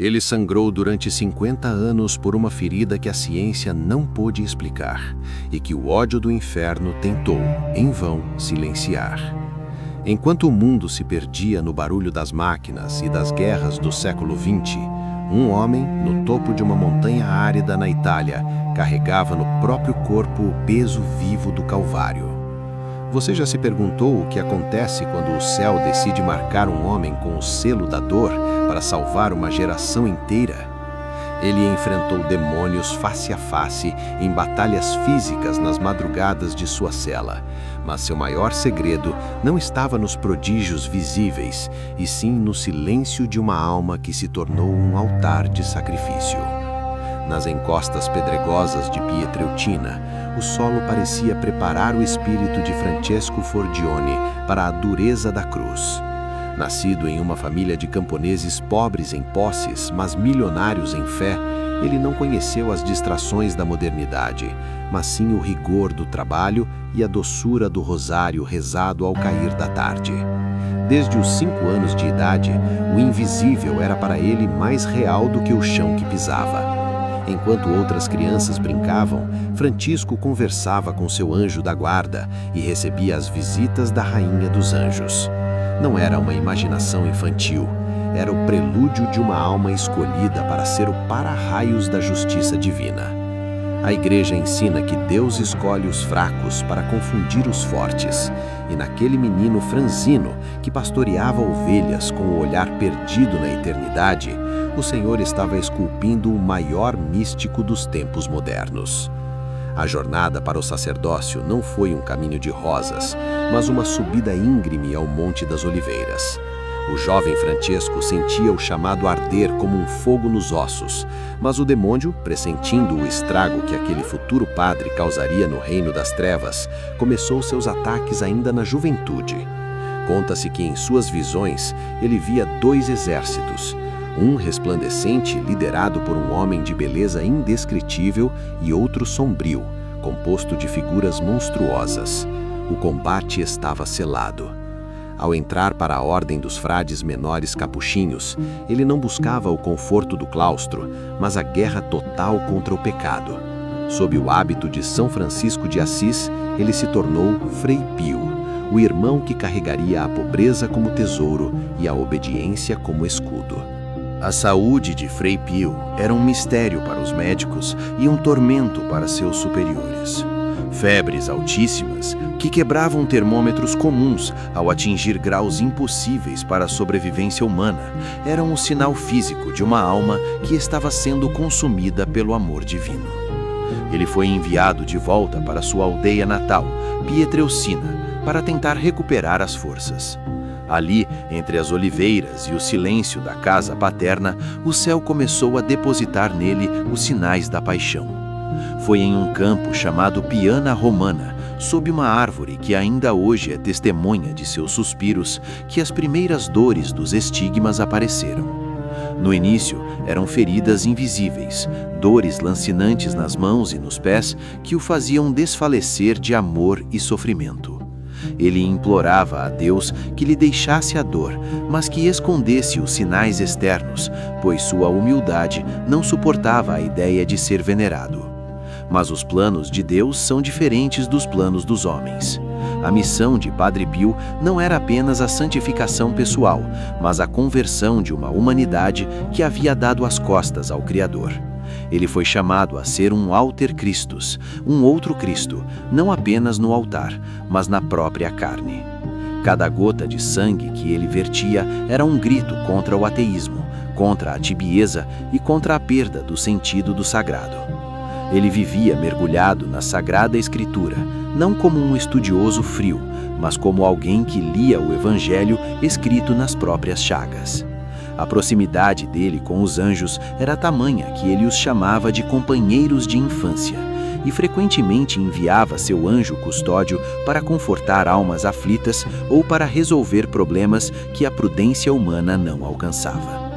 Ele sangrou durante 50 anos por uma ferida que a ciência não pôde explicar e que o ódio do inferno tentou, em vão, silenciar. Enquanto o mundo se perdia no barulho das máquinas e das guerras do século XX, um homem, no topo de uma montanha árida na Itália, carregava no próprio corpo o peso vivo do Calvário. Você já se perguntou o que acontece quando o céu decide marcar um homem com o selo da dor para salvar uma geração inteira? Ele enfrentou demônios face a face em batalhas físicas nas madrugadas de sua cela, mas seu maior segredo não estava nos prodígios visíveis, e sim no silêncio de uma alma que se tornou um altar de sacrifício. Nas encostas pedregosas de Pietreutina, o solo parecia preparar o espírito de Francesco Forgione para a dureza da cruz. Nascido em uma família de camponeses pobres em posses, mas milionários em fé, ele não conheceu as distrações da modernidade, mas sim o rigor do trabalho e a doçura do rosário rezado ao cair da tarde. Desde os 5 anos de idade, o invisível era para ele mais real do que o chão que pisava. Enquanto outras crianças brincavam, Francisco conversava com seu anjo da guarda e recebia as visitas da Rainha dos Anjos. Não era uma imaginação infantil, era o prelúdio de uma alma escolhida para ser o para-raios da justiça divina. A Igreja ensina que Deus escolhe os fracos para confundir os fortes, e naquele menino franzino que pastoreava ovelhas com o olhar perdido na eternidade, o Senhor estava esculpindo o maior místico dos tempos modernos. A jornada para o sacerdócio não foi um caminho de rosas, mas uma subida íngreme ao Monte das Oliveiras. O jovem Francesco sentia o chamado arder como um fogo nos ossos, mas o demônio, pressentindo o estrago que aquele futuro padre causaria no reino das trevas, começou seus ataques ainda na juventude. Conta-se que em suas visões ele via 2 exércitos, um resplandecente liderado por um homem de beleza indescritível e outro sombrio, composto de figuras monstruosas. O combate estava selado. Ao entrar para a ordem dos frades menores capuchinhos, ele não buscava o conforto do claustro, mas a guerra total contra o pecado. Sob o hábito de São Francisco de Assis, ele se tornou Frei Pio, o irmão que carregaria a pobreza como tesouro e a obediência como escudo. A saúde de Frei Pio era um mistério para os médicos e um tormento para seus superiores. Febres altíssimas, que quebravam termômetros comuns ao atingir graus impossíveis para a sobrevivência humana, eram o sinal físico de uma alma que estava sendo consumida pelo amor divino. Ele foi enviado de volta para sua aldeia natal, Pietreucina, para tentar recuperar as forças. Ali, entre as oliveiras e o silêncio da casa paterna, o céu começou a depositar nele os sinais da paixão. Foi em um campo chamado Piana Romana, sob uma árvore que ainda hoje é testemunha de seus suspiros, que as primeiras dores dos estigmas apareceram. No início, eram feridas invisíveis, dores lancinantes nas mãos e nos pés que o faziam desfalecer de amor e sofrimento. Ele implorava a Deus que lhe deixasse a dor, mas que escondesse os sinais externos, pois sua humildade não suportava a ideia de ser venerado. Mas os planos de Deus são diferentes dos planos dos homens. A missão de Padre Pio não era apenas a santificação pessoal, mas a conversão de uma humanidade que havia dado as costas ao Criador. Ele foi chamado a ser um alter Christus, um outro Cristo, não apenas no altar, mas na própria carne. Cada gota de sangue que ele vertia era um grito contra o ateísmo, contra a tibieza e contra a perda do sentido do sagrado. Ele vivia mergulhado na Sagrada Escritura, não como um estudioso frio, mas como alguém que lia o Evangelho escrito nas próprias chagas. A proximidade dele com os anjos era tamanha que ele os chamava de companheiros de infância, e frequentemente enviava seu anjo custódio para confortar almas aflitas ou para resolver problemas que a prudência humana não alcançava.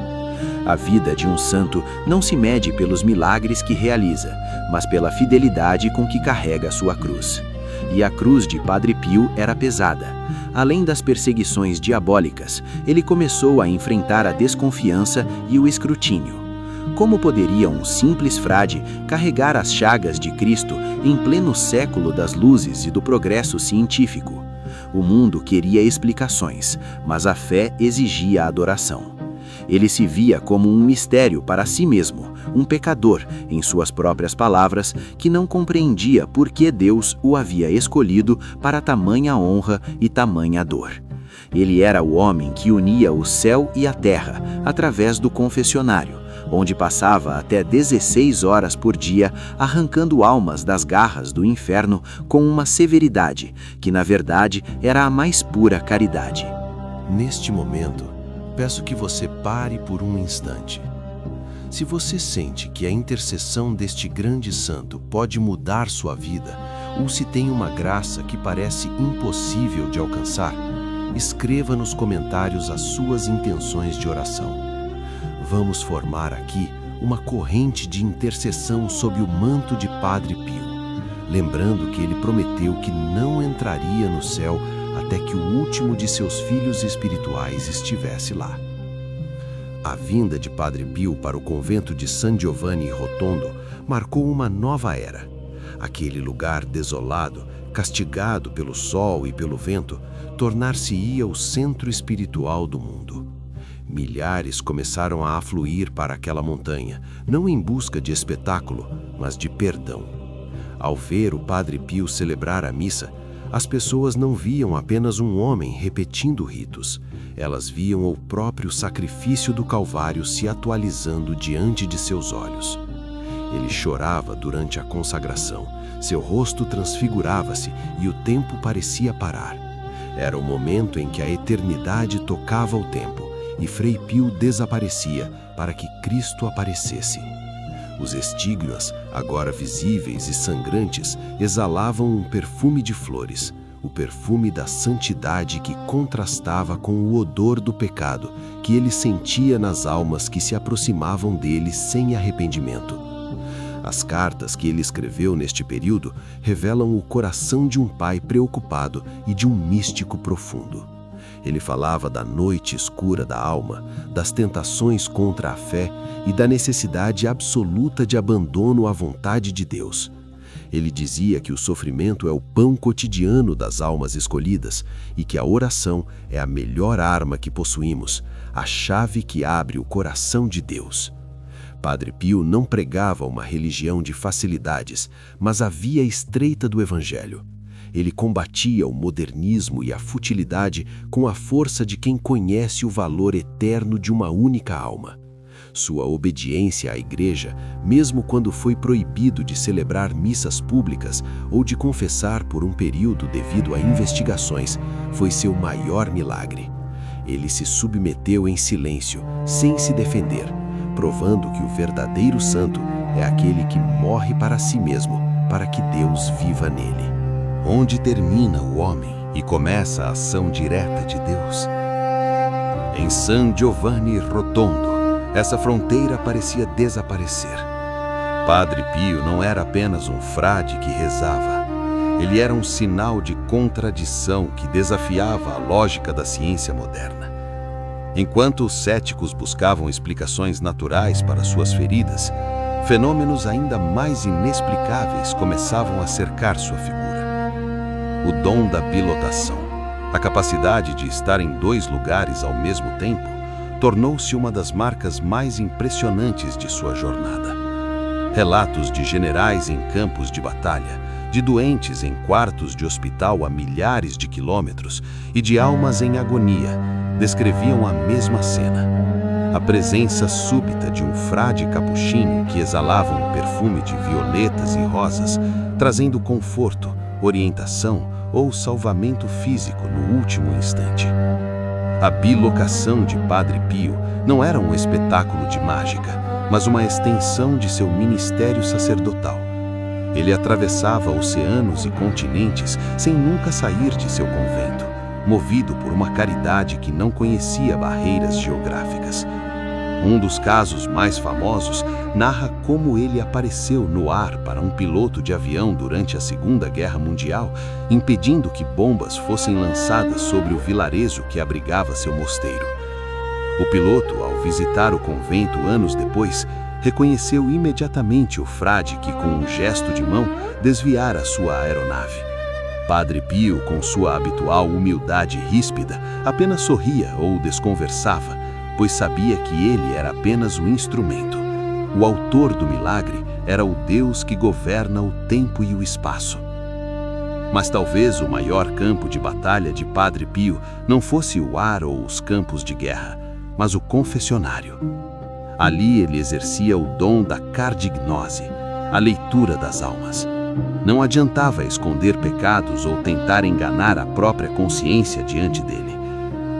A vida de um santo não se mede pelos milagres que realiza, mas pela fidelidade com que carrega sua cruz. e a cruz de Padre Pio era pesada. Além das perseguições diabólicas, ele começou a enfrentar a desconfiança e o escrutínio. Como poderia um simples frade carregar as chagas de Cristo em pleno século das luzes e do progresso científico? O mundo queria explicações, mas a fé exigia adoração. Ele se via como um mistério para si mesmo, um pecador, em suas próprias palavras, que não compreendia por que Deus o havia escolhido para tamanha honra e tamanha dor. Ele era o homem que unia o céu e a terra através do confessionário, onde passava até 16 horas por dia arrancando almas das garras do inferno com uma severidade que, na verdade, era a mais pura caridade. Neste momento, peço que você pare por um instante. Se você sente que a intercessão deste grande santo pode mudar sua vida, ou se tem uma graça que parece impossível de alcançar, escreva nos comentários as suas intenções de oração. Vamos formar aqui uma corrente de intercessão sob o manto de Padre Pio, lembrando que ele prometeu que não entraria no céu até que o último de seus filhos espirituais estivesse lá. A vinda de Padre Pio para o convento de San Giovanni Rotondo marcou uma nova era. Aquele lugar desolado, castigado pelo sol e pelo vento, tornar-se-ia o centro espiritual do mundo. Milhares começaram a afluir para aquela montanha, não em busca de espetáculo, mas de perdão. Ao ver o Padre Pio celebrar a missa, as pessoas não viam apenas um homem repetindo ritos. Elas viam o próprio sacrifício do Calvário se atualizando diante de seus olhos. Ele chorava durante a consagração, seu rosto transfigurava-se e o tempo parecia parar. Era o momento em que a eternidade tocava o tempo e Frei Pio desaparecia para que Cristo aparecesse. Os estigmas, agora visíveis e sangrantes, exalavam um perfume de flores, o perfume da santidade que contrastava com o odor do pecado que ele sentia nas almas que se aproximavam dele sem arrependimento. As cartas que ele escreveu neste período revelam o coração de um pai preocupado e de um místico profundo. Ele falava da noite escura da alma, das tentações contra a fé e da necessidade absoluta de abandono à vontade de Deus. Ele dizia que o sofrimento é o pão cotidiano das almas escolhidas e que a oração é a melhor arma que possuímos, a chave que abre o coração de Deus. Padre Pio não pregava uma religião de facilidades, mas a via estreita do Evangelho. Ele combatia o modernismo e a futilidade com a força de quem conhece o valor eterno de uma única alma. Sua obediência à Igreja, mesmo quando foi proibido de celebrar missas públicas ou de confessar por um período devido a investigações, foi seu maior milagre. Ele se submeteu em silêncio, sem se defender, provando que o verdadeiro santo é aquele que morre para si mesmo, para que Deus viva nele. Onde termina o homem e começa a ação direta de Deus? Em San Giovanni Rotondo, essa fronteira parecia desaparecer. Padre Pio não era apenas um frade que rezava. Ele era um sinal de contradição que desafiava a lógica da ciência moderna. Enquanto os céticos buscavam explicações naturais para suas feridas, fenômenos ainda mais inexplicáveis começavam a cercar sua figura. O dom da bilotação, a capacidade de estar em dois lugares ao mesmo tempo, tornou-se uma das marcas mais impressionantes de sua jornada. Relatos de generais em campos de batalha, de doentes em quartos de hospital a milhares de quilômetros e de almas em agonia descreviam a mesma cena. A presença súbita de um frade capuchinho que exalava um perfume de violetas e rosas, trazendo conforto, orientação ou salvamento físico no último instante. A bilocação de Padre Pio não era um espetáculo de mágica, mas uma extensão de seu ministério sacerdotal. Ele atravessava oceanos e continentes sem nunca sair de seu convento, movido por uma caridade que não conhecia barreiras geográficas. Um dos casos mais famosos narra como ele apareceu no ar para um piloto de avião durante a Segunda Guerra Mundial, impedindo que bombas fossem lançadas sobre o vilarejo que abrigava seu mosteiro. O piloto, ao visitar o convento anos depois, reconheceu imediatamente o frade que, com um gesto de mão, desviara sua aeronave. Padre Pio, com sua habitual humildade ríspida, apenas sorria ou desconversava, pois sabia que ele era apenas o instrumento. O autor do milagre era o Deus que governa o tempo e o espaço. Mas talvez o maior campo de batalha de Padre Pio não fosse o ar ou os campos de guerra, mas o confessionário. Ali ele exercia o dom da cardignose, a leitura das almas. Não adiantava esconder pecados ou tentar enganar a própria consciência diante dele.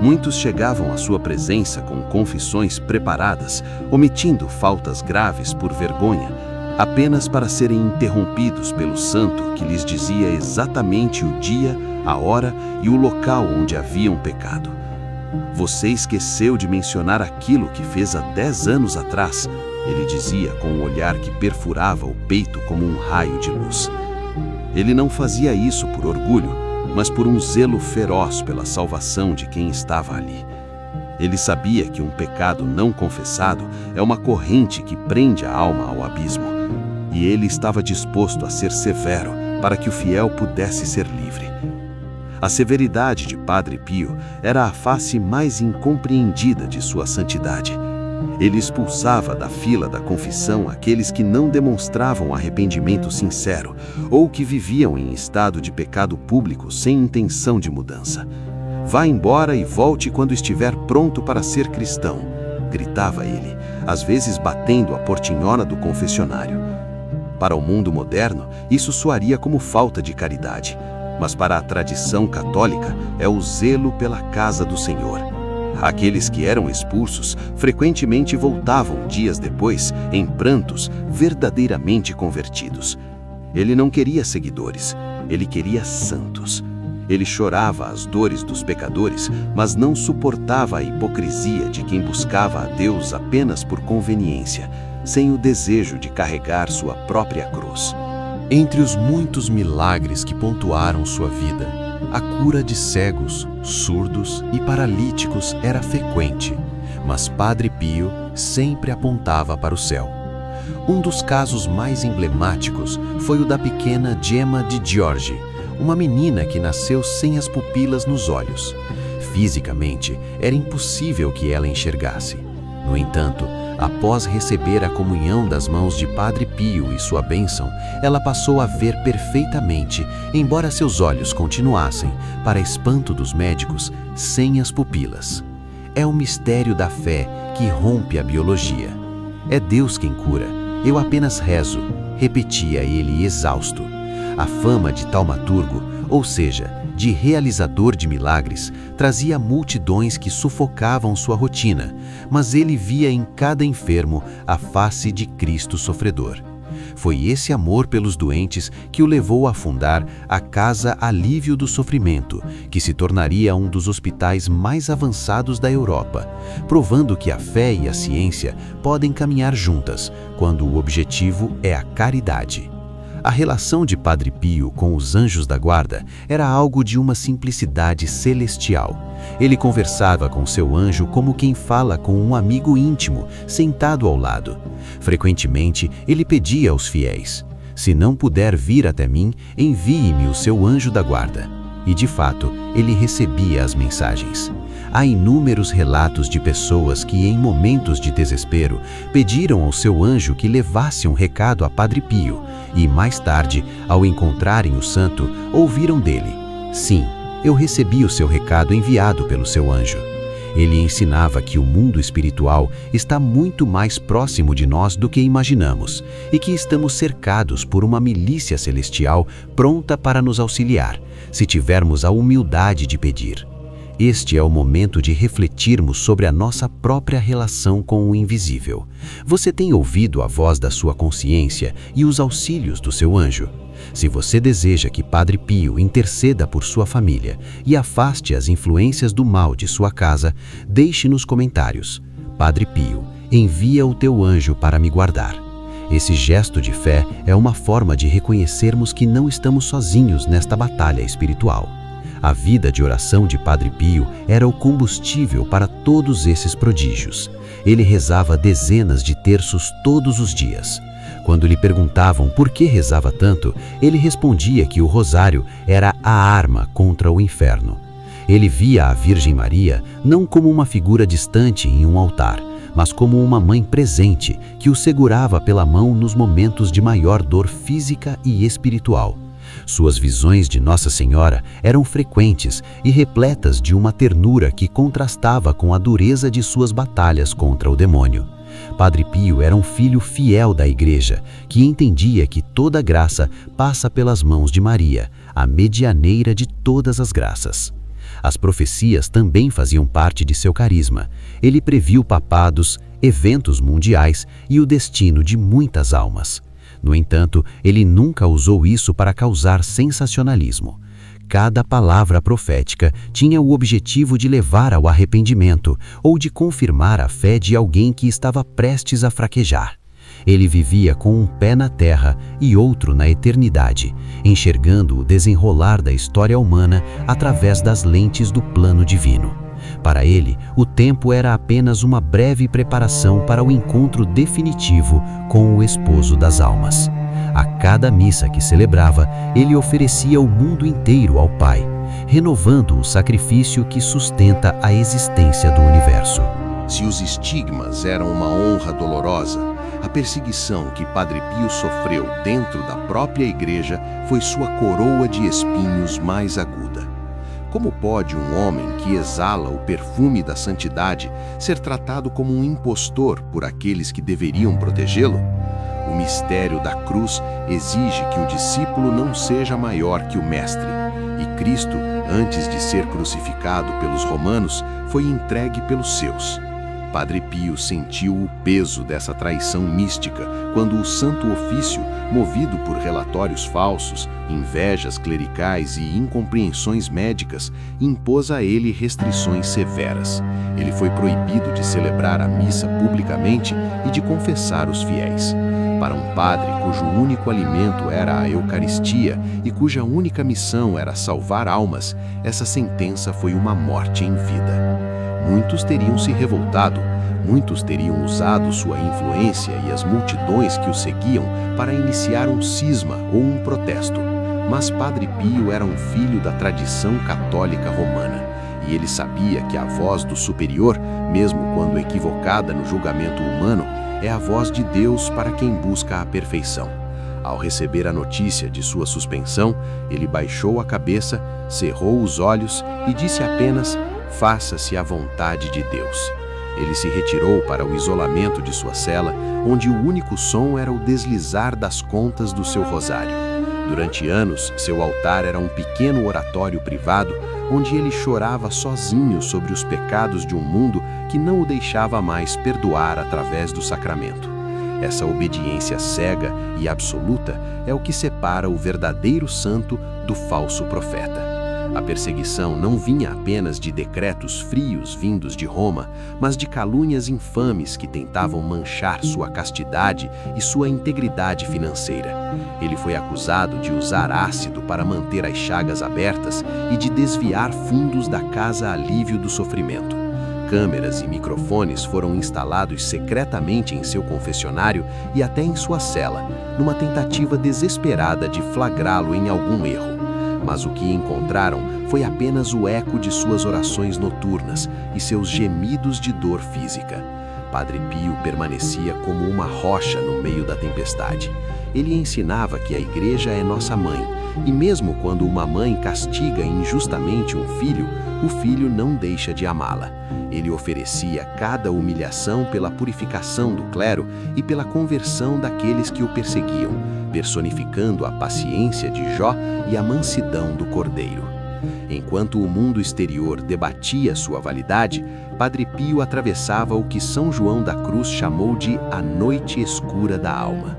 Muitos chegavam à sua presença com confissões preparadas, omitindo faltas graves por vergonha, apenas para serem interrompidos pelo santo que lhes dizia exatamente o dia, a hora e o local onde haviam pecado. Você esqueceu de mencionar aquilo que fez há 10 anos atrás, ele dizia com um olhar que perfurava o peito como um raio de luz. Ele não fazia isso por orgulho, mas por um zelo feroz pela salvação de quem estava ali. Ele sabia que um pecado não confessado é uma corrente que prende a alma ao abismo, e ele estava disposto a ser severo para que o fiel pudesse ser livre. A severidade de Padre Pio era a face mais incompreendida de sua santidade. Ele expulsava da fila da confissão aqueles que não demonstravam arrependimento sincero ou que viviam em estado de pecado público sem intenção de mudança. Vá embora e volte quando estiver pronto para ser cristão, gritava ele, às vezes batendo a portinhola do confessionário. Para o mundo moderno, isso soaria como falta de caridade, mas para a tradição católica é o zelo pela casa do Senhor. Aqueles que eram expulsos frequentemente voltavam dias depois em prantos, verdadeiramente convertidos. Ele não queria seguidores, ele queria santos. Ele chorava as dores dos pecadores, mas não suportava a hipocrisia de quem buscava a Deus apenas por conveniência, sem o desejo de carregar sua própria cruz. Entre os muitos milagres que pontuaram sua vida, a cura de cegos, surdos e paralíticos era frequente, mas Padre Pio sempre apontava para o céu. Um dos casos mais emblemáticos foi o da pequena Gemma de Giorgi, uma menina que nasceu sem as pupilas nos olhos. Fisicamente, era impossível que ela enxergasse. No entanto, após receber a comunhão das mãos de Padre Pio e sua bênção, ela passou a ver perfeitamente, embora seus olhos continuassem, para espanto dos médicos, sem as pupilas. É o mistério da fé que rompe a biologia. É Deus quem cura, eu apenas rezo, repetia ele exausto. A fama de taumaturgo, ou seja, de realizador de milagres, trazia multidões que sufocavam sua rotina, mas ele via em cada enfermo a face de Cristo sofredor. Foi esse amor pelos doentes que o levou a fundar a Casa Alívio do Sofrimento, que se tornaria um dos hospitais mais avançados da Europa, provando que a fé e a ciência podem caminhar juntas, quando o objetivo é a caridade. A relação de Padre Pio com os anjos da guarda era algo de uma simplicidade celestial. Ele conversava com seu anjo como quem fala com um amigo íntimo, sentado ao lado. Frequentemente, ele pedia aos fiéis: "Se não puder vir até mim, envie-me o seu anjo da guarda." E, de fato, ele recebia as mensagens. Há inúmeros relatos de pessoas que, em momentos de desespero, pediram ao seu anjo que levasse um recado a Padre Pio e, mais tarde, ao encontrarem o santo, ouviram dele: "Sim, eu recebi o seu recado enviado pelo seu anjo." Ele ensinava que o mundo espiritual está muito mais próximo de nós do que imaginamos e que estamos cercados por uma milícia celestial pronta para nos auxiliar, se tivermos a humildade de pedir. Este é o momento de refletirmos sobre a nossa própria relação com o invisível. Você tem ouvido a voz da sua consciência e os auxílios do seu anjo? Se você deseja que Padre Pio interceda por sua família e afaste as influências do mal de sua casa, deixe nos comentários: "Padre Pio, envia o teu anjo para me guardar. Esse gesto de fé é uma forma de reconhecermos que não estamos sozinhos nesta batalha espiritual. A vida de oração de Padre Pio era o combustível para todos esses prodígios. Ele rezava dezenas de terços todos os dias. Quando lhe perguntavam por que rezava tanto, ele respondia que o rosário era a arma contra o inferno. Ele via a Virgem Maria não como uma figura distante em um altar, mas como uma mãe presente que o segurava pela mão nos momentos de maior dor física e espiritual. Suas visões de Nossa Senhora eram frequentes e repletas de uma ternura que contrastava com a dureza de suas batalhas contra o demônio. Padre Pio era um filho fiel da Igreja, que entendia que toda graça passa pelas mãos de Maria, a medianeira de todas as graças. As profecias também faziam parte de seu carisma. Ele previu papados, eventos mundiais e o destino de muitas almas. No entanto, ele nunca usou isso para causar sensacionalismo. Cada palavra profética tinha o objetivo de levar ao arrependimento ou de confirmar a fé de alguém que estava prestes a fraquejar. Ele vivia com um pé na terra e outro na eternidade, enxergando o desenrolar da história humana através das lentes do plano divino. Para ele, o tempo era apenas uma breve preparação para o encontro definitivo com o esposo das almas. A cada missa que celebrava, ele oferecia o mundo inteiro ao Pai, renovando o sacrifício que sustenta a existência do universo. Se os estigmas eram uma honra dolorosa, a perseguição que Padre Pio sofreu dentro da própria Igreja foi sua coroa de espinhos mais aguda. Como pode um homem que exala o perfume da santidade ser tratado como um impostor por aqueles que deveriam protegê-lo? O mistério da cruz exige que o discípulo não seja maior que o mestre, e Cristo, antes de ser crucificado pelos romanos, foi entregue pelos seus. Padre Pio sentiu o peso dessa traição mística quando o Santo Ofício, movido por relatórios falsos, invejas clericais e incompreensões médicas, impôs a ele restrições severas. Ele foi proibido de celebrar a missa publicamente e de confessar os fiéis. Para um padre cujo único alimento era a Eucaristia e cuja única missão era salvar almas, essa sentença foi uma morte em vida. Muitos teriam se revoltado, muitos teriam usado sua influência e as multidões que o seguiam para iniciar um cisma ou um protesto. Mas Padre Pio era um filho da tradição católica romana, e ele sabia que a voz do superior, mesmo quando equivocada no julgamento humano, é a voz de Deus para quem busca a perfeição. Ao receber a notícia de sua suspensão, ele baixou a cabeça, cerrou os olhos e disse apenas: "Faça-se a vontade de Deus." Ele se retirou para o isolamento de sua cela, onde o único som era o deslizar das contas do seu rosário. Durante anos, seu altar era um pequeno oratório privado, onde ele chorava sozinho sobre os pecados de um mundo que não o deixava mais perdoar através do sacramento. Essa obediência cega e absoluta é o que separa o verdadeiro santo do falso profeta. A perseguição não vinha apenas de decretos frios vindos de Roma, mas de calúnias infames que tentavam manchar sua castidade e sua integridade financeira. Ele foi acusado de usar ácido para manter as chagas abertas e de desviar fundos da Casa Alívio do Sofrimento. Câmeras e microfones foram instalados secretamente em seu confessionário e até em sua cela, numa tentativa desesperada de flagrá-lo em algum erro. Mas o que encontraram foi apenas o eco de suas orações noturnas e seus gemidos de dor física. Padre Pio permanecia como uma rocha no meio da tempestade. Ele ensinava que a Igreja é nossa mãe, e mesmo quando uma mãe castiga injustamente um filho, o filho não deixa de amá-la. Ele oferecia cada humilhação pela purificação do clero e pela conversão daqueles que o perseguiam, personificando a paciência de Jó e a mansidão do Cordeiro. Enquanto o mundo exterior debatia sua validade, Padre Pio atravessava o que São João da Cruz chamou de a noite escura da alma.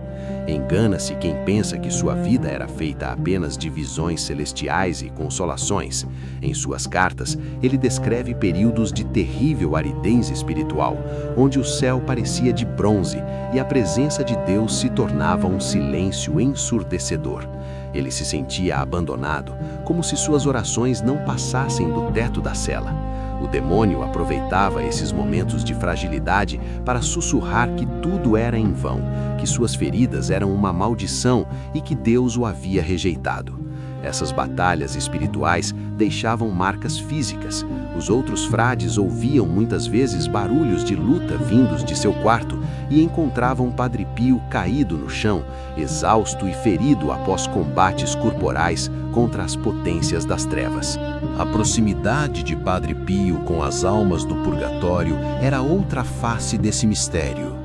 Engana-se quem pensa que sua vida era feita apenas de visões celestiais e consolações. Em suas cartas, ele descreve períodos de terrível aridez espiritual, onde o céu parecia de bronze e a presença de Deus se tornava um silêncio ensurdecedor. Ele se sentia abandonado, como se suas orações não passassem do teto da cela. O demônio aproveitava esses momentos de fragilidade para sussurrar que tudo era em vão, que suas feridas eram uma maldição e que Deus o havia rejeitado. Essas batalhas espirituais deixavam marcas físicas. Os outros frades ouviam muitas vezes barulhos de luta vindos de seu quarto e encontravam Padre Pio caído no chão, exausto e ferido após combates corporais contra as potências das trevas. A proximidade de Padre Pio com as almas do purgatório era outra face desse mistério.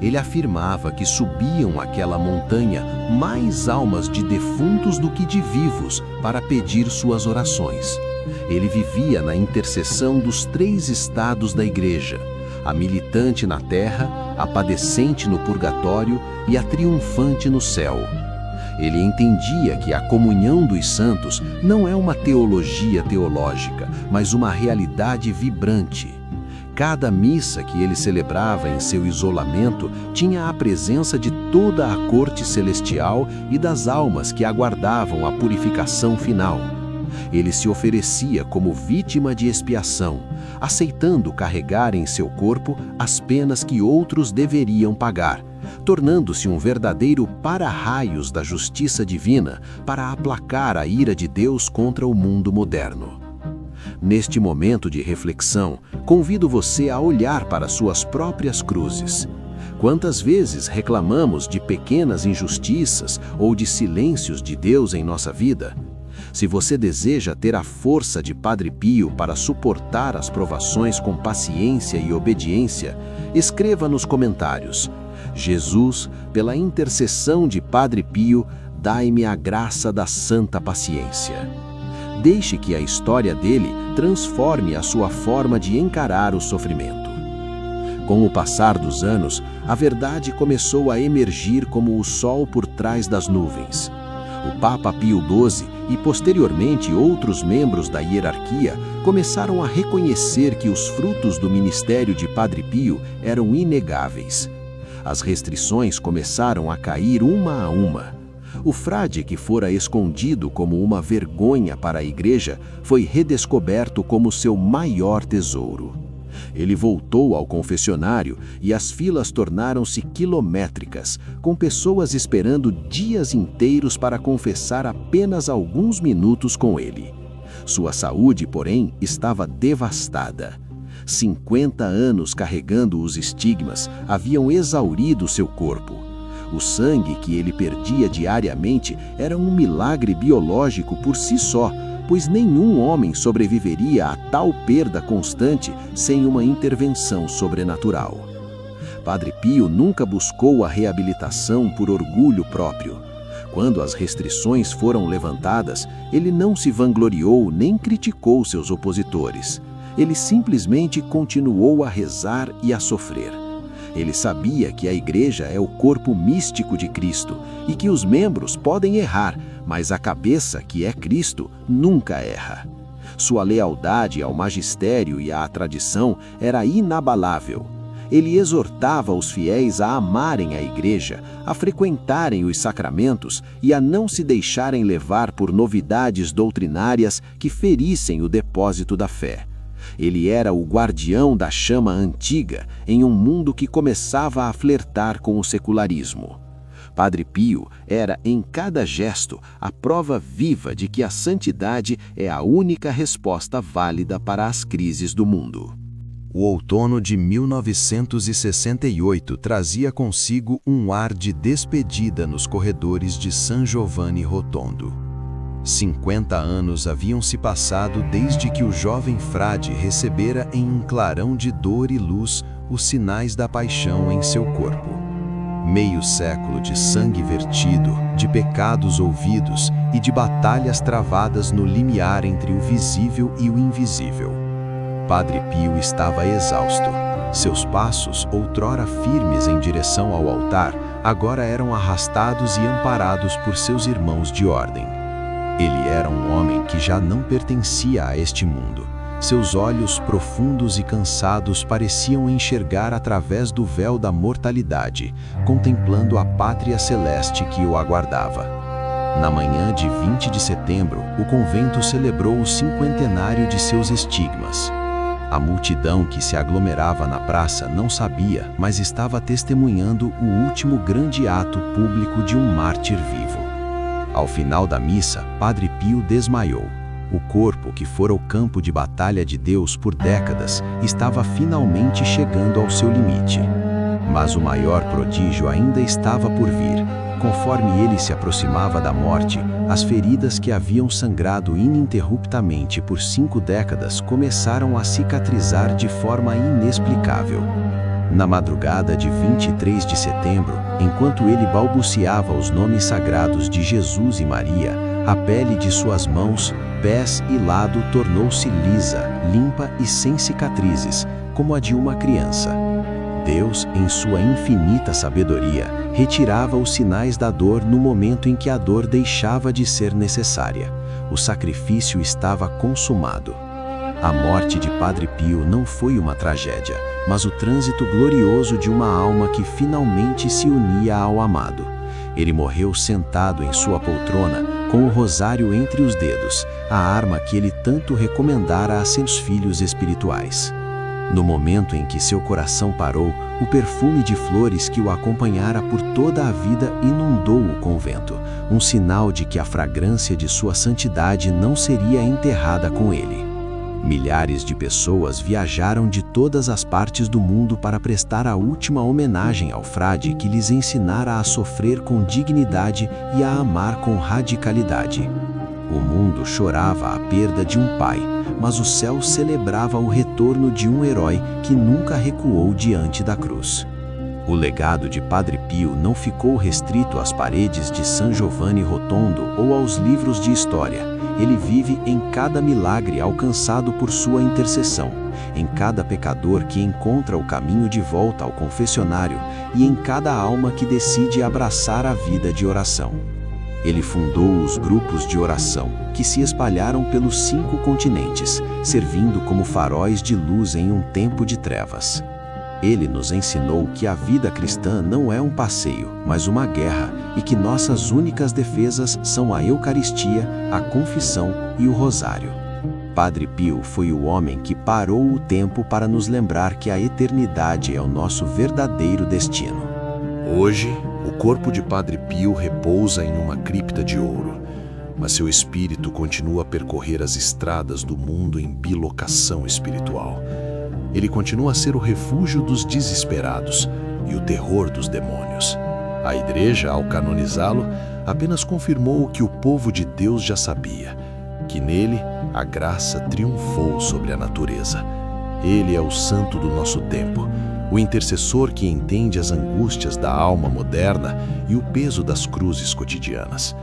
Ele afirmava que subiam aquela montanha mais almas de defuntos do que de vivos para pedir suas orações. Ele vivia na intercessão dos 3 estados da Igreja: a militante na terra, a padecente no purgatório e a triunfante no céu. Ele entendia que a comunhão dos santos não é uma teologia teológica, mas uma realidade vibrante. Cada missa que ele celebrava em seu isolamento tinha a presença de toda a corte celestial e das almas que aguardavam a purificação final. Ele se oferecia como vítima de expiação, aceitando carregar em seu corpo as penas que outros deveriam pagar, tornando-se um verdadeiro para-raios da justiça divina para aplacar a ira de Deus contra o mundo moderno. Neste momento de reflexão, convido você a olhar para suas próprias cruzes. Quantas vezes reclamamos de pequenas injustiças ou de silêncios de Deus em nossa vida? Se você deseja ter a força de Padre Pio para suportar as provações com paciência e obediência, escreva nos comentários: Jesus, pela intercessão de Padre Pio, dai-me a graça da santa paciência. Deixe que a história dele transforme a sua forma de encarar o sofrimento. Com o passar dos anos, a verdade começou a emergir como o sol por trás das nuvens. O Papa Pio XII e, posteriormente, outros membros da hierarquia começaram a reconhecer que os frutos do ministério de Padre Pio eram inegáveis. As restrições começaram a cair uma a uma. O frade que fora escondido como uma vergonha para a igreja foi redescoberto como seu maior tesouro. Ele voltou ao confessionário e as filas tornaram-se quilométricas, com pessoas esperando dias inteiros para confessar apenas alguns minutos com ele. Sua saúde, porém, estava devastada. 50 anos carregando os estigmas haviam exaurido seu corpo. O sangue que ele perdia diariamente era um milagre biológico por si só, pois nenhum homem sobreviveria a tal perda constante sem uma intervenção sobrenatural. Padre Pio nunca buscou a reabilitação por orgulho próprio. Quando as restrições foram levantadas, ele não se vangloriou nem criticou seus opositores. Ele simplesmente continuou a rezar e a sofrer. Ele sabia que a igreja é o corpo místico de Cristo e que os membros podem errar, mas a cabeça, que é Cristo, nunca erra. Sua lealdade ao magistério e à tradição era inabalável. Ele exortava os fiéis a amarem a igreja, a frequentarem os sacramentos e a não se deixarem levar por novidades doutrinárias que ferissem o depósito da fé. Ele era o guardião da chama antiga em um mundo que começava a flertar com o secularismo. Padre Pio era, em cada gesto, a prova viva de que a santidade é a única resposta válida para as crises do mundo. O outono de 1968 trazia consigo um ar de despedida nos corredores de San Giovanni Rotondo. 50 anos haviam se passado desde que o jovem frade recebera em um clarão de dor e luz os sinais da paixão em seu corpo. Meio século de sangue vertido, de pecados ouvidos e de batalhas travadas no limiar entre o visível e o invisível. Padre Pio estava exausto. Seus passos, outrora firmes em direção ao altar, agora eram arrastados e amparados por seus irmãos de ordem. Ele era um homem que já não pertencia a este mundo. Seus olhos profundos e cansados pareciam enxergar através do véu da mortalidade, contemplando a pátria celeste que o aguardava. Na manhã de 20 de setembro, o convento celebrou o 50º de seus estigmas. A multidão que se aglomerava na praça não sabia, mas estava testemunhando o último grande ato público de um mártir vivo. Ao final da missa, Padre Pio desmaiou. O corpo que fora o campo de batalha de Deus por décadas estava finalmente chegando ao seu limite. Mas o maior prodígio ainda estava por vir. Conforme ele se aproximava da morte, as feridas que haviam sangrado ininterruptamente por 5 décadas começaram a cicatrizar de forma inexplicável. Na madrugada de 23 de setembro, enquanto ele balbuciava os nomes sagrados de Jesus e Maria, a pele de suas mãos, pés e lado tornou-se lisa, limpa e sem cicatrizes, como a de uma criança. Deus, em sua infinita sabedoria, retirava os sinais da dor no momento em que a dor deixava de ser necessária. O sacrifício estava consumado. A morte de Padre Pio não foi uma tragédia, mas o trânsito glorioso de uma alma que finalmente se unia ao amado. Ele morreu sentado em sua poltrona, com o rosário entre os dedos, a arma que ele tanto recomendara a seus filhos espirituais. No momento em que seu coração parou, o perfume de flores que o acompanhara por toda a vida inundou o convento, um sinal de que a fragrância de sua santidade não seria enterrada com ele. Milhares de pessoas viajaram de todas as partes do mundo para prestar a última homenagem ao frade que lhes ensinara a sofrer com dignidade e a amar com radicalidade. O mundo chorava a perda de um pai, mas o céu celebrava o retorno de um herói que nunca recuou diante da cruz. O legado de Padre Pio não ficou restrito às paredes de San Giovanni Rotondo ou aos livros de história. Ele vive em cada milagre alcançado por sua intercessão, em cada pecador que encontra o caminho de volta ao confessionário e em cada alma que decide abraçar a vida de oração. Ele fundou os grupos de oração, que se espalharam pelos 5 continentes, servindo como faróis de luz em um tempo de trevas. Ele nos ensinou que a vida cristã não é um passeio, mas uma guerra, e que nossas únicas defesas são a Eucaristia, a confissão e o rosário. Padre Pio foi o homem que parou o tempo para nos lembrar que a eternidade é o nosso verdadeiro destino. Hoje, o corpo de Padre Pio repousa em uma cripta de ouro, mas seu espírito continua a percorrer as estradas do mundo em bilocação espiritual. Ele continua a ser o refúgio dos desesperados e o terror dos demônios. A Igreja, ao canonizá-lo, apenas confirmou o que o povo de Deus já sabia, que nele a graça triunfou sobre a natureza. Ele é o santo do nosso tempo, o intercessor que entende as angústias da alma moderna e o peso das cruzes cotidianas.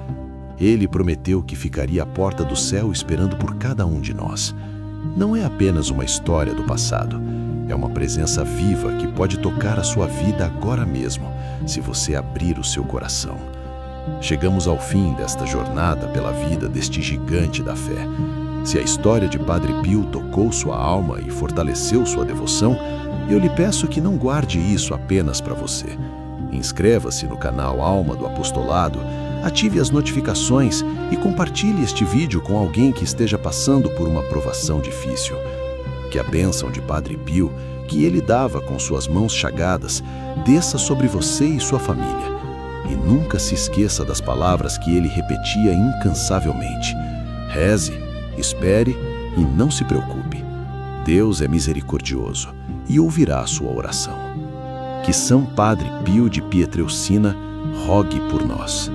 Ele prometeu que ficaria à porta do céu esperando por cada um de nós. Não é apenas uma história do passado, é uma presença viva que pode tocar a sua vida agora mesmo, se você abrir o seu coração. Chegamos ao fim desta jornada pela vida deste gigante da fé. Se a história de Padre Pio tocou sua alma e fortaleceu sua devoção, eu lhe peço que não guarde isso apenas para você. Inscreva-se no canal Alma do Apostolado, ative as notificações e compartilhe este vídeo com alguém que esteja passando por uma provação difícil. Que a bênção de Padre Pio, que ele dava com suas mãos chagadas, desça sobre você e sua família. E nunca se esqueça das palavras que ele repetia incansavelmente. Reze, espere e não se preocupe. Deus é misericordioso e ouvirá a sua oração. Que São Padre Pio de Pietrelcina rogue por nós.